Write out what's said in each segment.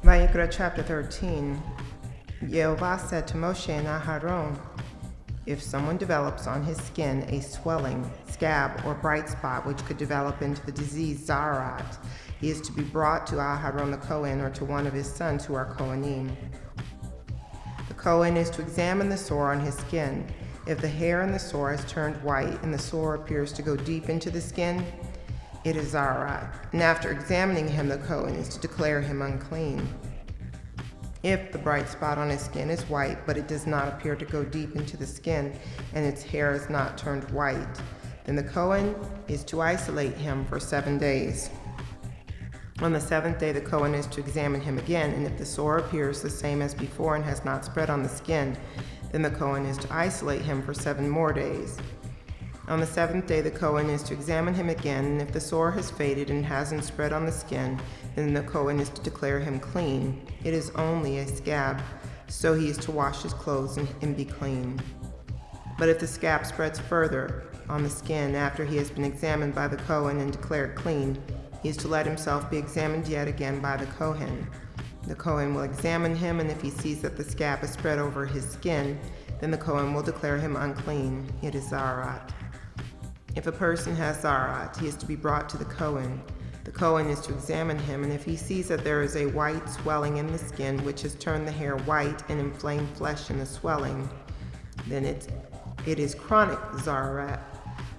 Vayikra chapter 13. Yehovah said to Moshe and Aharon, if someone develops on his skin a swelling, scab, or bright spot which could develop into the disease Zarat, he is to be brought to Aharon the Kohen or to one of his sons who are Kohanim. The Kohen is to examine the sore on his skin. If the hair in the sore has turned white and the sore appears to go deep into the skin, it is Zarat, and after examining him, the Kohen is to declare him unclean. If the bright spot on his skin is white, but it does not appear to go deep into the skin, and its hair is not turned white, then the Kohen is to isolate him for 7 days. On the 7th day, the Kohen is to examine him again, and if the sore appears the same as before and has not spread on the skin, then the Kohen is to isolate him for 7 more days. On the 7th day, the Kohen is to examine him again, and if the sore has faded and hasn't spread on the skin, then the Kohen is to declare him clean. It is only a scab, so he is to wash his clothes and be clean. But if the scab spreads further on the skin after he has been examined by the Kohen and declared clean, he is to let himself be examined yet again by the Kohen. The Kohen will examine him, and if he sees that the scab is spread over his skin, then the Kohen will declare him unclean. It is Zarat. If a person has Zarat, he is to be brought to the Kohen. The Kohen is to examine him, and if he sees that there is a white swelling in the skin which has turned the hair white and inflamed flesh in the swelling, then it is chronic Zarat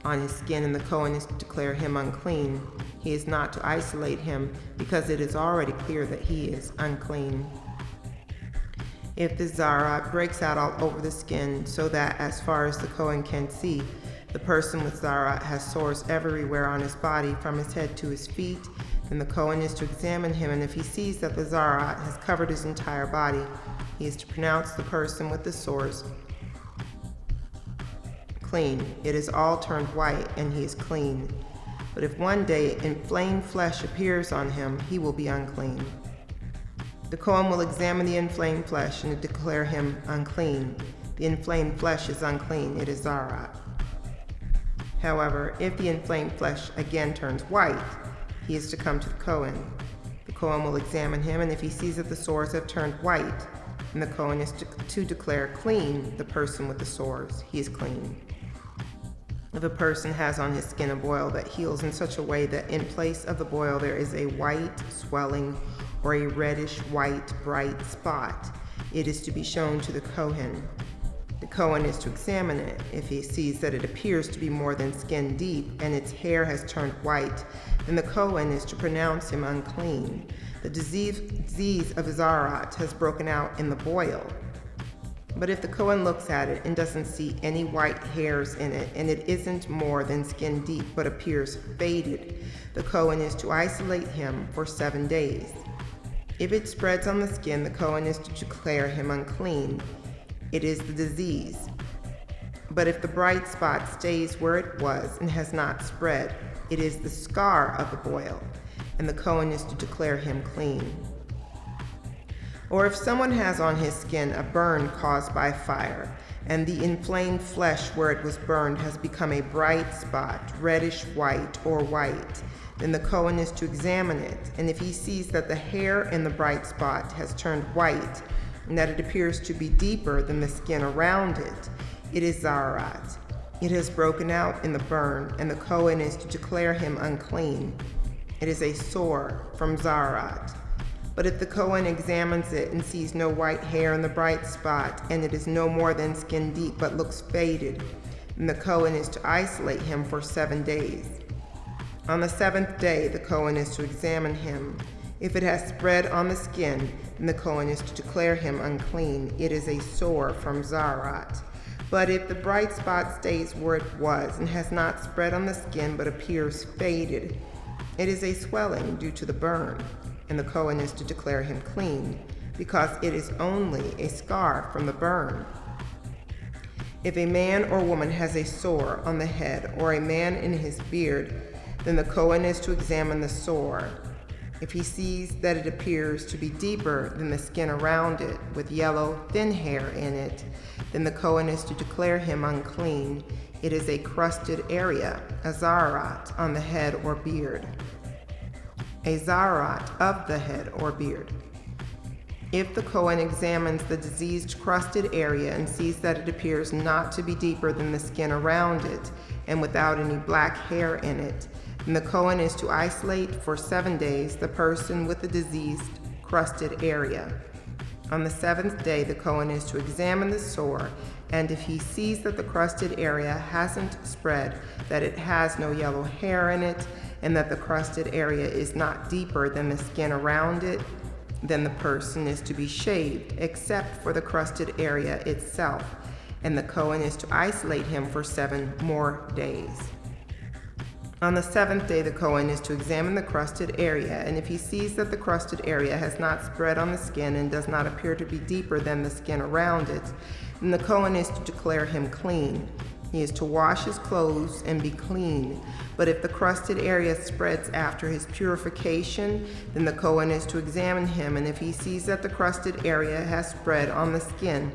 on his skin, and the Kohen is to declare him unclean. He is not to isolate him because it is already clear that he is unclean. If the Zarat breaks out all over the skin so that as far as the Kohen can see, the person with Zarat has sores everywhere on his body from his head to his feet, then the Kohen is to examine him, and if he sees that the Zarat has covered his entire body, he is to pronounce the person with the sores clean. It is all turned white, and he is clean. But if one day inflamed flesh appears on him, he will be unclean. The Kohen will examine the inflamed flesh and declare him unclean. The inflamed flesh is unclean. It is Zarat. However, if the inflamed flesh again turns white, he is to come to the Kohen. The Kohen will examine him, and if he sees that the sores have turned white, then the Kohen is to declare clean the person with the sores. He is clean. If a person has on his skin a boil that heals in such a way that in place of the boil there is a white swelling or a reddish white bright spot, it is to be shown to the Kohen. The Kohen is to examine it. If he sees that it appears to be more than skin deep and its hair has turned white, then the Kohen is to pronounce him unclean. The disease of Zarat has broken out in the boil. But if the Kohen looks at it and doesn't see any white hairs in it, and it isn't more than skin deep but appears faded, the Kohen is to isolate him for 7 days. If it spreads on the skin, the Kohen is to declare him unclean. It is the disease. But if the bright spot stays where it was and has not spread, it is the scar of the boil, and the Kohen is to declare him clean. Or if someone has on his skin a burn caused by fire, and the inflamed flesh where it was burned has become a bright spot, reddish white or white, then the Kohen is to examine it, and if he sees that the hair in the bright spot has turned white, and that it appears to be deeper than the skin around it, it is Zarat. It has broken out in the burn, and the Kohen is to declare him unclean. It is a sore from Zarat. But if the Kohen examines it and sees no white hair in the bright spot, and it is no more than skin deep but looks faded, then the Kohen is to isolate him for 7 days. On the 7th day, the Kohen is to examine him. If it has spread on the skin, then the Kohen is to declare him unclean. It is a sore from Zarat. But if the bright spot stays where it was and has not spread on the skin but appears faded, it is a swelling due to the burn, and the Kohen is to declare him clean, because it is only a scar from the burn. If a man or woman has a sore on the head or a man in his beard, then the Kohen is to examine the sore. If he sees that it appears to be deeper than the skin around it, with yellow, thin hair in it, then the Kohen is to declare him unclean. It is a crusted area, a Zarat, on the head or beard. A Zarat of the head or beard. If the Kohen examines the diseased crusted area and sees that it appears not to be deeper than the skin around it and without any black hair in it, then the Kohen is to isolate for 7 days the person with the diseased crusted area. On the 7th day, the Kohen is to examine the sore, and if he sees that the crusted area hasn't spread, that it has no yellow hair in it, and that the crusted area is not deeper than the skin around it, then the person is to be shaved, except for the crusted area itself, and the Kohen is to isolate him for 7 more days. On the 7th day, the Kohen is to examine the crusted area, and if he sees that the crusted area has not spread on the skin and does not appear to be deeper than the skin around it, then the Kohen is to declare him clean. He is to wash his clothes and be clean. But if the crusted area spreads after his purification, then the Kohen is to examine him, and if he sees that the crusted area has spread on the skin,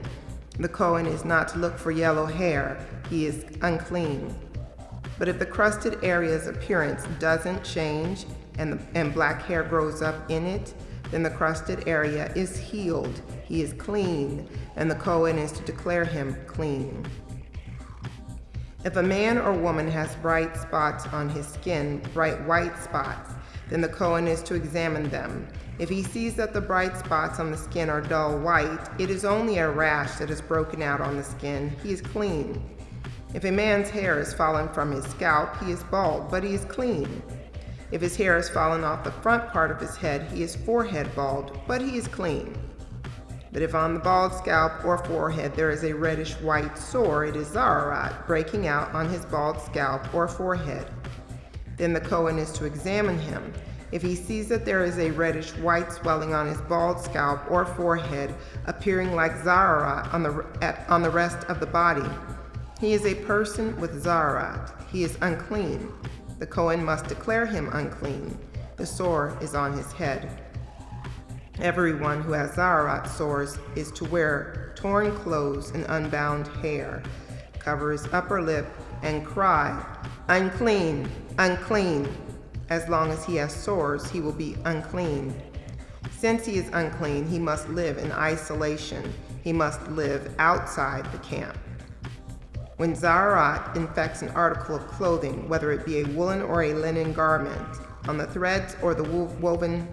the Kohen is not to look for yellow hair. He is unclean. But if the crusted area's appearance doesn't change and black hair grows up in it, then the crusted area is healed. He is clean, and the Kohen is to declare him clean. If a man or woman has bright spots on his skin, bright white spots, then the Kohen is to examine them. If he sees that the bright spots on the skin are dull white, it is only a rash that has broken out on the skin. He is clean. If a man's hair has fallen from his scalp, he is bald, but he is clean. If his hair has fallen off the front part of his head, he is forehead bald, but he is clean. But if on the bald scalp or forehead there is a reddish white sore, it is zaharat breaking out on his bald scalp or forehead. Then the Kohen is to examine him. If he sees that there is a reddish white swelling on his bald scalp or forehead, appearing like zaharat on the rest of the body, he is a person with zaharat. He is unclean. The Kohen must declare him unclean. The sore is on his head. Everyone who has zaharat sores is to wear torn clothes and unbound hair, cover his upper lip, and cry, "Unclean, unclean." As long as he has sores, he will be unclean. Since he is unclean, he must live in isolation. He must live outside the camp. When zaharat infects an article of clothing, whether it be a woolen or a linen garment, on the threads or the woven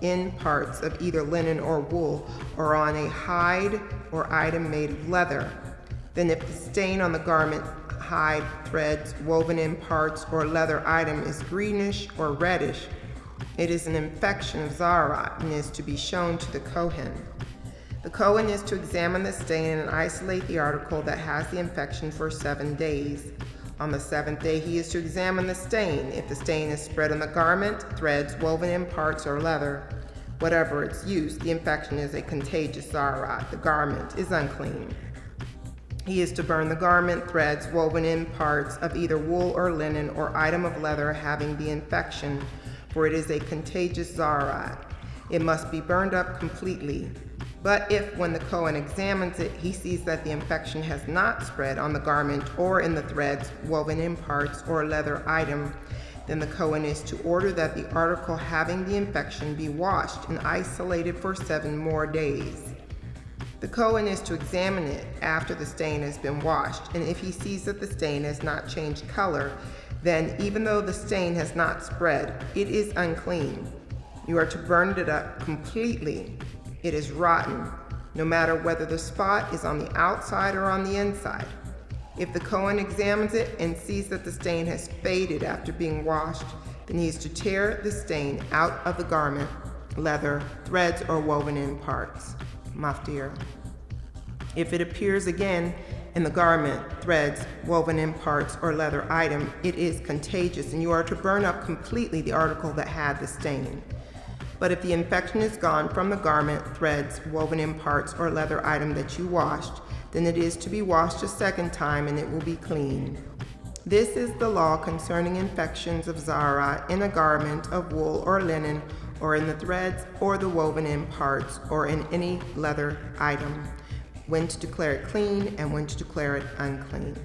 in parts of either linen or wool, or on a hide or item made of leather, then if the stain on the garment, hide, threads, woven in parts, or leather item is greenish or reddish, it is an infection of zaharat and is to be shown to the Kohen. The Kohen is to examine the stain and isolate the article that has the infection for 7 days. On the 7th day, he is to examine the stain. If the stain is spread on the garment, threads, woven in parts, or leather, whatever its use, the infection is a contagious zaharat. The garment is unclean. He is to burn the garment, threads, woven in parts of either wool or linen or item of leather having the infection, for it is a contagious zaharat. It must be burned up completely. But if, when the Kohen examines it, he sees that the infection has not spread on the garment or in the threads, woven in parts, or leather item, then the Kohen is to order that the article having the infection be washed and isolated for 7 more days. The Kohen is to examine it after the stain has been washed, and if he sees that the stain has not changed color, then even though the stain has not spread, it is unclean. You are to burn it up completely. It is rotten, no matter whether the spot is on the outside or on the inside. If the Kohen examines it and sees that the stain has faded after being washed, then he is to tear the stain out of the garment, leather, threads, or woven in parts. Maftir. If it appears again in the garment, threads, woven in parts, or leather item, it is contagious, and you are to burn up completely the article that had the stain. But if the infection is gone from the garment, threads, woven in parts, or leather item that you washed, then it is to be washed a 2nd time, and it will be clean. This is the law concerning infections of zaharat in a garment of wool or linen, or in the threads, or the woven in parts, or in any leather item, when to declare it clean and when to declare it unclean.